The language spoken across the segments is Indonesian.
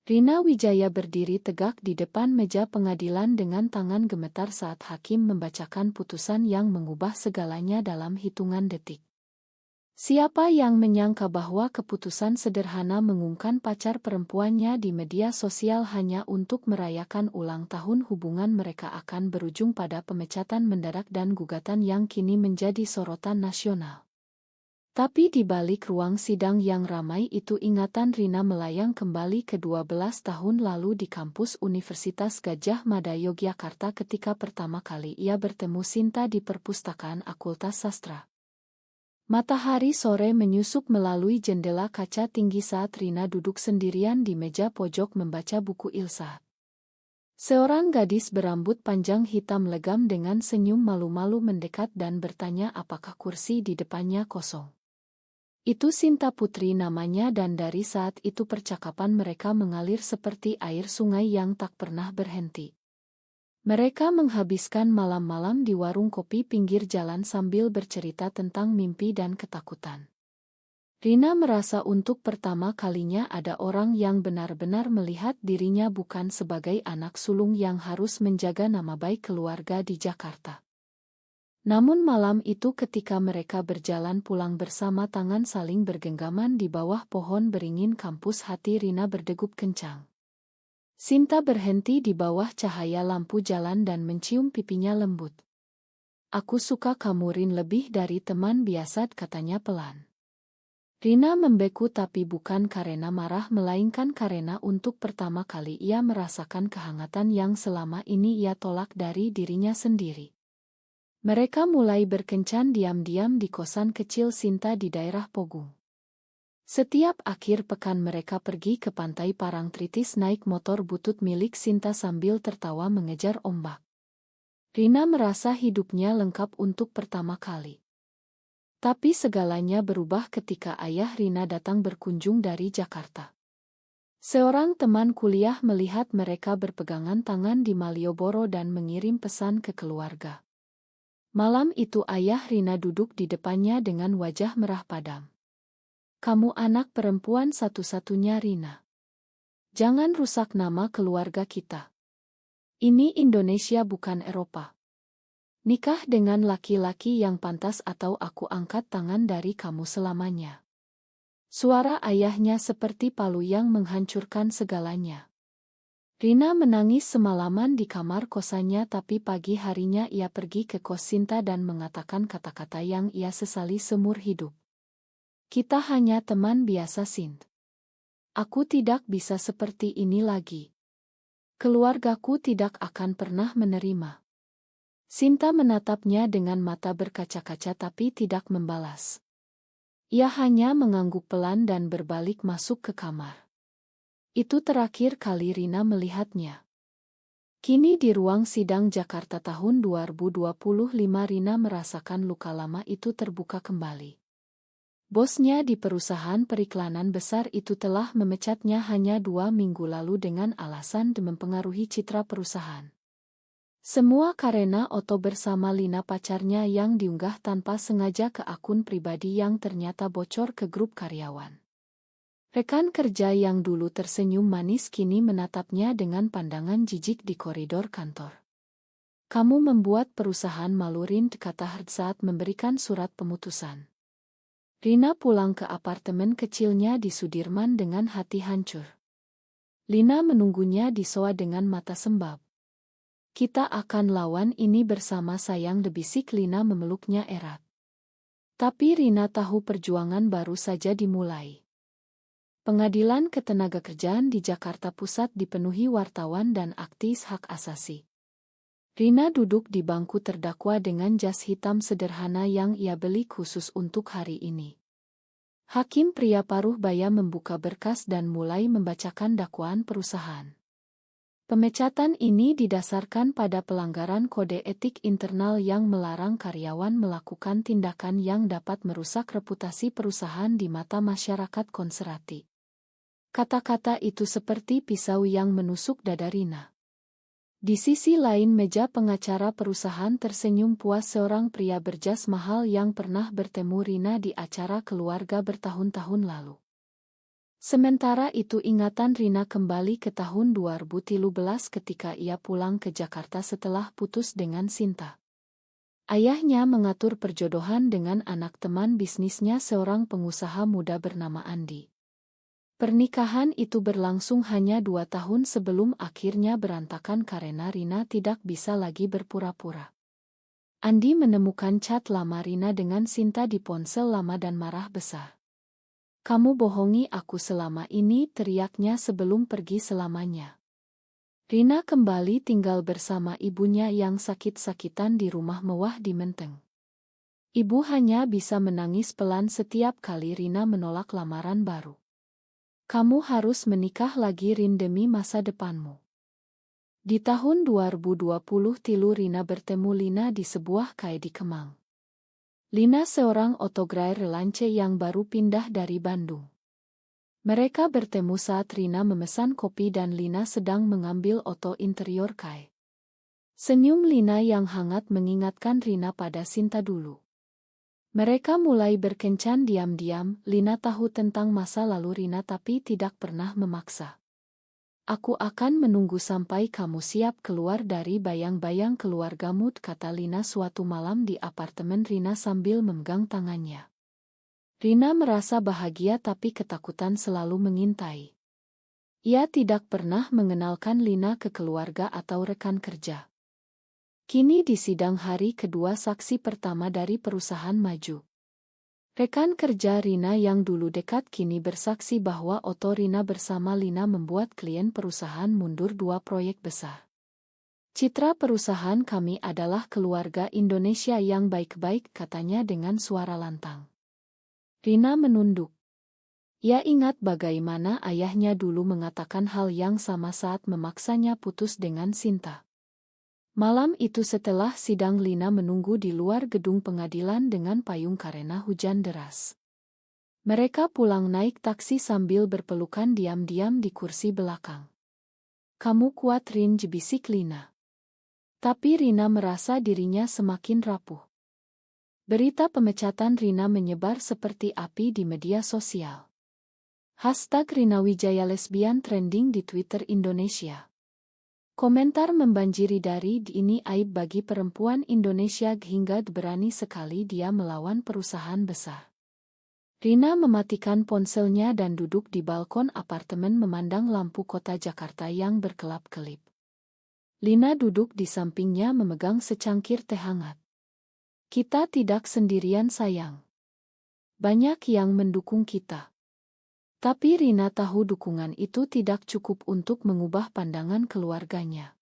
Rina Wijaya berdiri tegak di depan meja pengadilan dengan tangan gemetar saat hakim membacakan putusan yang mengubah segalanya dalam hitungan detik. Siapa yang menyangka bahwa keputusan sederhana mengungkapkan pacar perempuannya di media sosial hanya untuk merayakan ulang tahun hubungan mereka akan berujung pada pemecatan mendadak dan gugatan yang kini menjadi sorotan nasional. Tapi di balik ruang sidang yang ramai itu ingatan Rina melayang kembali ke 12 tahun lalu di kampus Universitas Gadjah Mada Yogyakarta ketika pertama kali ia bertemu Sinta di perpustakaan Akultas Sastra. Matahari sore menyusup melalui jendela kaca tinggi saat Rina duduk sendirian di meja pojok membaca buku Ilsa. Seorang gadis berambut panjang hitam legam dengan senyum malu-malu mendekat dan bertanya apakah kursi di depannya kosong. Itu Sinta Putri namanya dan dari saat itu percakapan mereka mengalir seperti air sungai yang tak pernah berhenti. Mereka menghabiskan malam-malam di warung kopi pinggir jalan sambil bercerita tentang mimpi dan ketakutan. Rina merasa untuk pertama kalinya ada orang yang benar-benar melihat dirinya bukan sebagai anak sulung yang harus menjaga nama baik keluarga di Jakarta. Namun malam itu ketika mereka berjalan pulang bersama tangan saling bergenggaman di bawah pohon beringin kampus hati Rina berdegup kencang. Sinta berhenti di bawah cahaya lampu jalan dan mencium pipinya lembut. "Aku suka kamu Rin lebih dari teman biasa," katanya pelan. Rina membeku tapi bukan karena marah melainkan karena untuk pertama kali ia merasakan kehangatan yang selama ini ia tolak dari dirinya sendiri. Mereka mulai berkencan diam-diam di kosan kecil Sinta di daerah Pogung. Setiap akhir pekan mereka pergi ke pantai Parangtritis naik motor butut milik Sinta sambil tertawa mengejar ombak. Rina merasa hidupnya lengkap untuk pertama kali. Tapi segalanya berubah ketika ayah Rina datang berkunjung dari Jakarta. Seorang teman kuliah melihat mereka berpegangan tangan di Malioboro dan mengirim pesan ke keluarga. Malam itu ayah Rina duduk di depannya dengan wajah merah padam. "Kamu anak perempuan satu-satunya Rina. Jangan rusak nama keluarga kita. Ini Indonesia bukan Eropa. Nikah dengan laki-laki yang pantas atau aku angkat tangan dari kamu selamanya." Suara ayahnya seperti palu yang menghancurkan segalanya. Rina menangis semalaman di kamar kosannya tapi pagi harinya ia pergi ke kos Sinta dan mengatakan kata-kata yang ia sesali seumur hidup. "Kita hanya teman biasa, Sint. Aku tidak bisa seperti ini lagi. Keluargaku tidak akan pernah menerima." Sinta menatapnya dengan mata berkaca-kaca tapi tidak membalas. Ia hanya mengangguk pelan dan berbalik masuk ke kamar. Itu terakhir kali Rina melihatnya. Kini di ruang sidang Jakarta tahun 2025 Rina merasakan luka lama itu terbuka kembali. Bosnya di perusahaan periklanan besar itu telah memecatnya hanya 2 minggu lalu dengan alasan mempengaruhi citra perusahaan. Semua karena foto bersama Lina pacarnya yang diunggah tanpa sengaja ke akun pribadi yang ternyata bocor ke grup karyawan. Rekan kerja yang dulu tersenyum manis kini menatapnya dengan pandangan jijik di koridor kantor. "Kamu membuat perusahaan malu Rin," kata Herd saat memberikan surat pemutusan. Rina pulang ke apartemen kecilnya di Sudirman dengan hati hancur. Lina menunggunya di sofa dengan mata sembab. "Kita akan lawan ini bersama sayang," debisik Lina memeluknya erat. Tapi Rina tahu perjuangan baru saja dimulai. Pengadilan Ketenagakerjaan di Jakarta Pusat dipenuhi wartawan dan aktivis hak asasi. Rina duduk di bangku terdakwa dengan jas hitam sederhana yang ia beli khusus untuk hari ini. Hakim pria paruh baya membuka berkas dan mulai membacakan dakwaan perusahaan. Pemecatan ini didasarkan pada pelanggaran kode etik internal yang melarang karyawan melakukan tindakan yang dapat merusak reputasi perusahaan di mata masyarakat konservatif. Kata-kata itu seperti pisau yang menusuk dada Rina. Di sisi lain meja pengacara perusahaan tersenyum puas seorang pria berjas mahal yang pernah bertemu Rina di acara keluarga bertahun-tahun lalu. Sementara itu ingatan Rina kembali ke tahun 2013 ketika ia pulang ke Jakarta setelah putus dengan Sinta. Ayahnya mengatur perjodohan dengan anak teman bisnisnya seorang pengusaha muda bernama Andi. Pernikahan itu berlangsung hanya 2 tahun sebelum akhirnya berantakan karena Rina tidak bisa lagi berpura-pura. Andi menemukan chat lama Rina dengan Sinta di ponsel lama dan marah besar. "Kamu bohongi aku selama ini," teriaknya sebelum pergi selamanya. Rina kembali tinggal bersama ibunya yang sakit-sakitan di rumah mewah di Menteng. Ibu hanya bisa menangis pelan setiap kali Rina menolak lamaran baru. "Kamu harus menikah lagi, Rin, demi masa depanmu." Di tahun 2020 tilu Rina bertemu Lina di sebuah cafe di Kemang. Lina seorang autogray relance yang baru pindah dari Bandung. Mereka bertemu saat Rina memesan kopi dan Lina sedang mengambil oto interior cafe. Senyum Lina yang hangat mengingatkan Rina pada Sinta dulu. Mereka mulai berkencan diam-diam. Lina tahu tentang masa lalu Rina tapi tidak pernah memaksa. "Aku akan menunggu sampai kamu siap keluar dari bayang-bayang keluargamu," kata Lina suatu malam di apartemen Rina sambil memegang tangannya. Rina merasa bahagia tapi ketakutan selalu mengintai. Ia tidak pernah mengenalkan Lina ke keluarga atau rekan kerja. Kini di sidang hari kedua saksi pertama dari perusahaan maju. Rekan kerja Rina yang dulu dekat kini bersaksi bahwa oto Rina bersama Lina membuat klien perusahaan mundur 2 proyek besar. "Citra perusahaan kami adalah keluarga Indonesia yang baik-baik," katanya dengan suara lantang. Rina menunduk. Ia ingat bagaimana ayahnya dulu mengatakan hal yang sama saat memaksanya putus dengan Sinta. Malam itu setelah sidang Lina menunggu di luar gedung pengadilan dengan payung karena hujan deras. Mereka pulang naik taksi sambil berpelukan diam-diam di kursi belakang. "Kamu kuat, Rin," bisik Lina. Tapi Rina merasa dirinya semakin rapuh. Berita pemecatan Rina menyebar seperti api di media sosial. #RinaWijaya lesbian trending di Twitter Indonesia. Komentar membanjiri dari "Ini aib bagi perempuan Indonesia hingga berani sekali dia melawan perusahaan besar." Rina mematikan ponselnya dan duduk di balkon apartemen memandang lampu kota Jakarta yang berkelap-kelip. Lina duduk di sampingnya memegang secangkir teh hangat. "Kita tidak sendirian, sayang. Banyak yang mendukung kita." Tapi Rina tahu dukungan itu tidak cukup untuk mengubah pandangan keluarganya.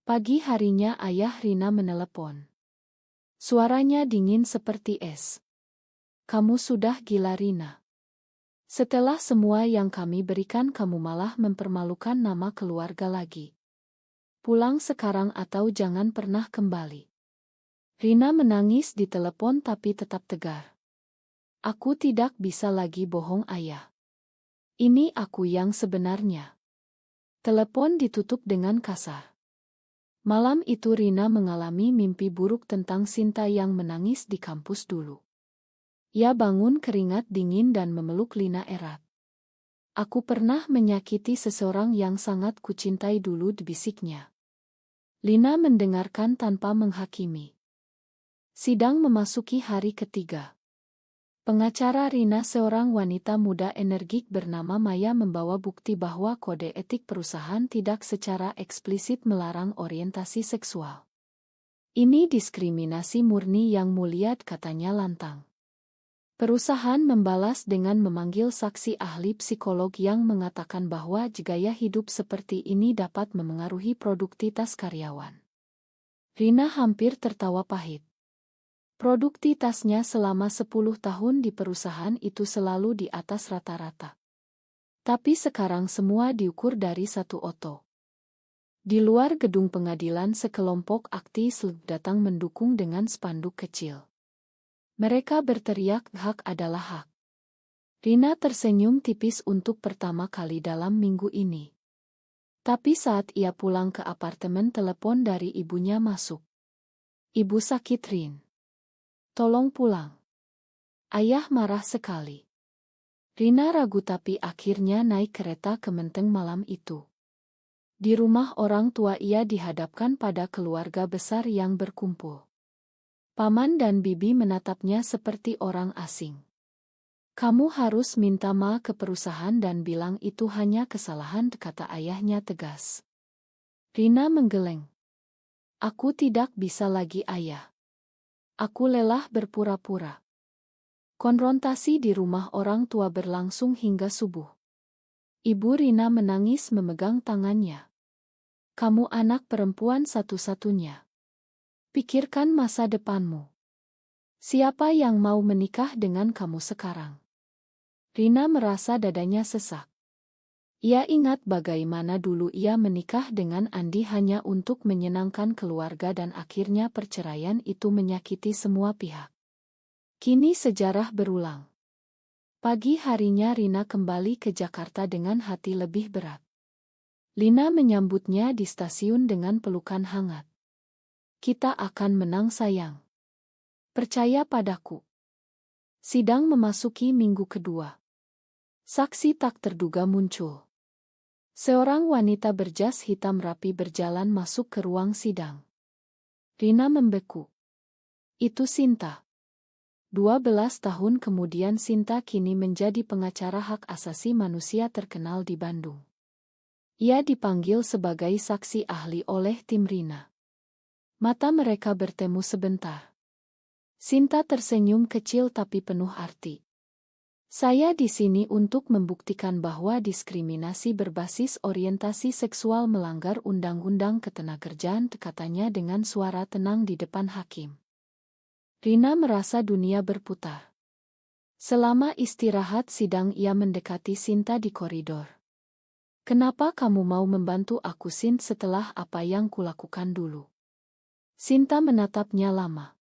Pagi harinya ayah Rina menelepon. Suaranya dingin seperti es. "Kamu sudah gila, Rina. Setelah semua yang kami berikan kamu malah mempermalukan nama keluarga lagi. Pulang sekarang atau jangan pernah kembali." Rina menangis di telepon tapi tetap tegar. "Aku tidak bisa lagi bohong, ayah. Ini aku yang sebenarnya." Telepon ditutup dengan kasar. Malam itu Rina mengalami mimpi buruk tentang Sinta yang menangis di kampus dulu. Ia bangun keringat dingin dan memeluk Lina erat. "Aku pernah menyakiti seseorang yang sangat kucintai dulu," bisiknya. Lina mendengarkan tanpa menghakimi. Sidang memasuki hari ketiga. Pengacara Rina, seorang wanita muda energik bernama Maya, membawa bukti bahwa kode etik perusahaan tidak secara eksplisit melarang orientasi seksual. "Ini diskriminasi murni, Yang Mulia," katanya lantang. Perusahaan membalas dengan memanggil saksi ahli psikolog yang mengatakan bahwa gaya hidup seperti ini dapat memengaruhi produktivitas karyawan. Rina hampir tertawa pahit. Produktivitasnya selama 10 tahun di perusahaan itu selalu di atas rata-rata. Tapi sekarang semua diukur dari satu oto. Di luar gedung pengadilan sekelompok aktivis datang mendukung dengan spanduk kecil. Mereka berteriak, "Hak adalah hak." Rina tersenyum tipis untuk pertama kali dalam minggu ini. Tapi saat ia pulang ke apartemen, telepon dari ibunya masuk. "Ibu sakit, Rin. Tolong pulang. Ayah marah sekali." Rina ragu tapi akhirnya naik kereta ke Menteng malam itu. Di rumah orang tua ia dihadapkan pada keluarga besar yang berkumpul. Paman dan bibi menatapnya seperti orang asing. Kamu harus minta maaf ke perusahaan dan bilang itu hanya kesalahan, kata ayahnya tegas. Rina menggeleng. Aku tidak bisa lagi, ayah. Aku lelah berpura-pura. Konfrontasi di rumah orang tua berlangsung hingga subuh. Ibu Rina menangis memegang tangannya. Kamu anak perempuan satu-satunya. Pikirkan masa depanmu. Siapa yang mau menikah dengan kamu sekarang? Rina merasa dadanya sesak. Ia ingat bagaimana dulu ia menikah dengan Andi hanya untuk menyenangkan keluarga dan akhirnya perceraian itu menyakiti semua pihak. Kini sejarah berulang. Pagi harinya Rina kembali ke Jakarta dengan hati lebih berat. Lina menyambutnya di stasiun dengan pelukan hangat. Kita akan menang, sayang. Percaya padaku. Sidang memasuki minggu kedua. Saksi tak terduga muncul. Seorang wanita berjas hitam rapi berjalan masuk ke ruang sidang. Rina membeku. Itu Sinta. 12 tahun kemudian Sinta kini menjadi pengacara hak asasi manusia terkenal di Bandung. Ia dipanggil sebagai saksi ahli oleh tim Rina. Mata mereka bertemu sebentar. Sinta tersenyum kecil tapi penuh arti. Saya di sini untuk membuktikan bahwa diskriminasi berbasis orientasi seksual melanggar Undang-Undang Ketenagakerjaan, katanya dengan suara tenang di depan hakim. Rina merasa dunia berputar. Selama istirahat sidang ia mendekati Sinta di koridor. Kenapa kamu mau membantu aku, Sin, setelah apa yang kulakukan dulu? Sinta menatapnya lama.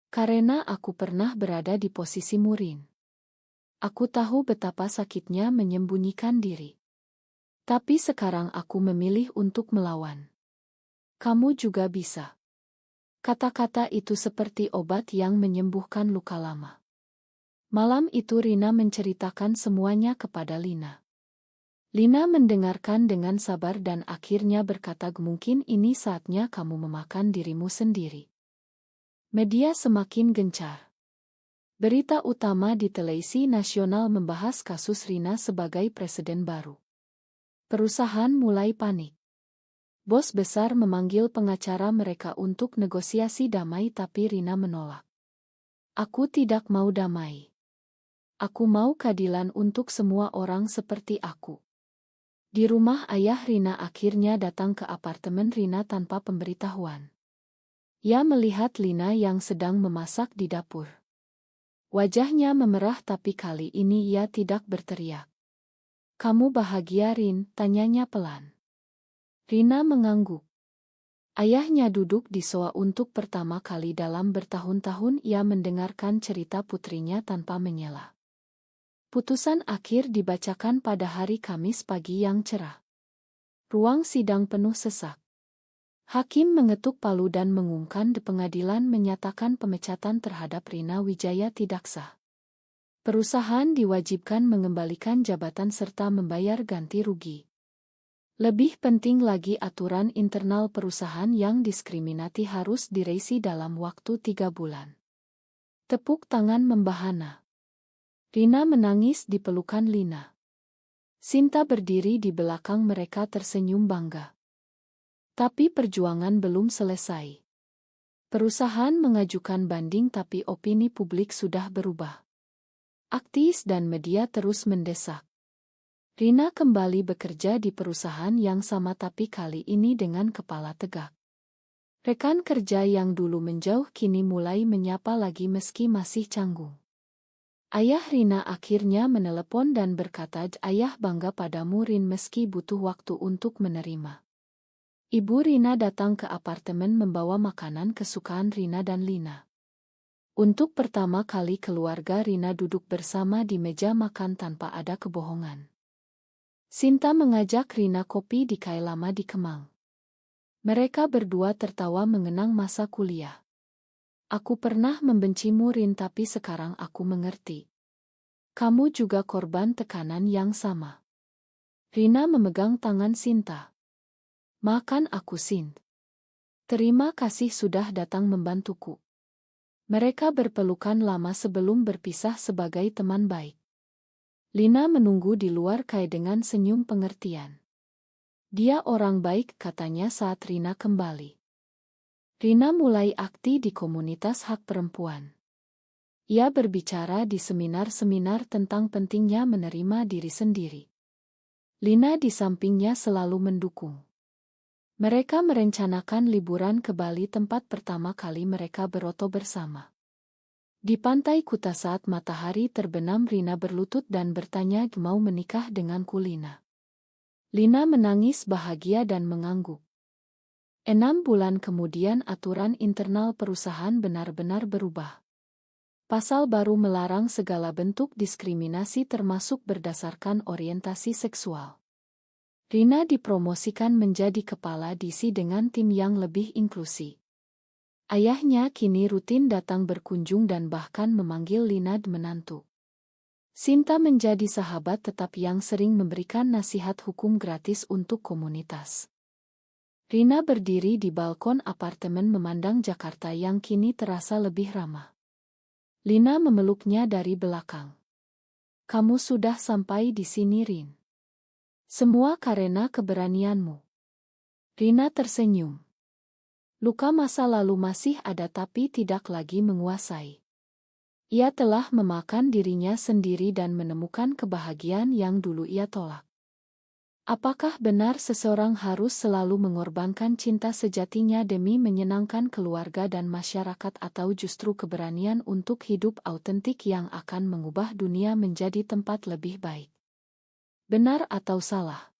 Karena aku pernah berada di posisi Murin. Aku tahu betapa sakitnya menyembunyikan diri. Tapi sekarang aku memilih untuk melawan. Kamu juga bisa. Kata-kata itu seperti obat yang menyembuhkan luka lama. Malam itu Rina menceritakan semuanya kepada Lina. Lina mendengarkan dengan sabar dan akhirnya berkata, mungkin ini saatnya kamu memakan dirimu sendiri. Media semakin gencar. Berita utama di televisi nasional membahas kasus Rina sebagai presiden baru. Perusahaan mulai panik. Bos besar memanggil pengacara mereka untuk negosiasi damai tapi Rina menolak. Aku tidak mau damai. Aku mau keadilan untuk semua orang seperti aku. Di rumah ayah Rina akhirnya datang ke apartemen Rina tanpa pemberitahuan. Ia melihat Lina yang sedang memasak di dapur. Wajahnya memerah tapi kali ini ia tidak berteriak. Kamu bahagia, Rin? Tanyanya pelan. Rina mengangguk. Ayahnya duduk di sofa untuk pertama kali dalam bertahun-tahun ia mendengarkan cerita putrinya tanpa menyela. Putusan akhir dibacakan pada hari Kamis pagi yang cerah. Ruang sidang penuh sesak. Hakim mengetuk palu dan mengumumkan di pengadilan menyatakan pemecatan terhadap Rina Wijaya tidak sah. Perusahaan diwajibkan mengembalikan jabatan serta membayar ganti rugi. Lebih penting lagi aturan internal perusahaan yang diskriminasi harus direvisi dalam waktu 3 bulan. Tepuk tangan membahana. Rina menangis di pelukan Lina. Sinta berdiri di belakang mereka tersenyum bangga. Tapi perjuangan belum selesai. Perusahaan mengajukan banding tapi opini publik sudah berubah. Aktivis dan media terus mendesak. Rina kembali bekerja di perusahaan yang sama tapi kali ini dengan kepala tegak. Rekan kerja yang dulu menjauh kini mulai menyapa lagi meski masih canggung. Ayah Rina akhirnya menelepon dan berkata, ayah bangga padamu, Rin, meski butuh waktu untuk menerima. Ibu Rina datang ke apartemen membawa makanan kesukaan Rina dan Lina. Untuk pertama kali keluarga Rina duduk bersama di meja makan tanpa ada kebohongan. Sinta mengajak Rina kopi di Kailama di Kemang. Mereka berdua tertawa mengenang masa kuliah. Aku pernah membencimu, Rin, tapi sekarang aku mengerti. Kamu juga korban tekanan yang sama. Rina memegang tangan Sinta. Maafkan aku, Sint. Terima kasih sudah datang membantuku. Mereka berpelukan lama sebelum berpisah sebagai teman baik. Lina menunggu di luar Kai dengan senyum pengertian. Dia orang baik, katanya saat Rina kembali. Rina mulai aktif di komunitas hak perempuan. Ia berbicara di seminar-seminar tentang pentingnya menerima diri sendiri. Lina di sampingnya selalu mendukung. Mereka merencanakan liburan ke Bali, tempat pertama kali mereka beroto bersama. Di pantai Kuta saat matahari terbenam, Rina berlutut dan bertanya, mau menikah denganku, Lina? Lina menangis bahagia dan mengangguk. 6 bulan kemudian aturan internal perusahaan benar-benar berubah. Pasal baru melarang segala bentuk diskriminasi termasuk berdasarkan orientasi seksual. Rina dipromosikan menjadi kepala divisi dengan tim yang lebih inklusi. Ayahnya kini rutin datang berkunjung dan bahkan memanggil Lina menantu. Sinta menjadi sahabat tetap yang sering memberikan nasihat hukum gratis untuk komunitas. Rina berdiri di balkon apartemen memandang Jakarta yang kini terasa lebih ramah. Lina memeluknya dari belakang. Kamu sudah sampai di sini, Rin. Semua karena keberanianmu. Rina tersenyum. Luka masa lalu masih ada tapi tidak lagi menguasai. Ia telah memakan dirinya sendiri dan menemukan kebahagiaan yang dulu ia tolak. Apakah benar seseorang harus selalu mengorbankan cinta sejatinya demi menyenangkan keluarga dan masyarakat, atau justru keberanian untuk hidup autentik yang akan mengubah dunia menjadi tempat lebih baik? Benar atau salah?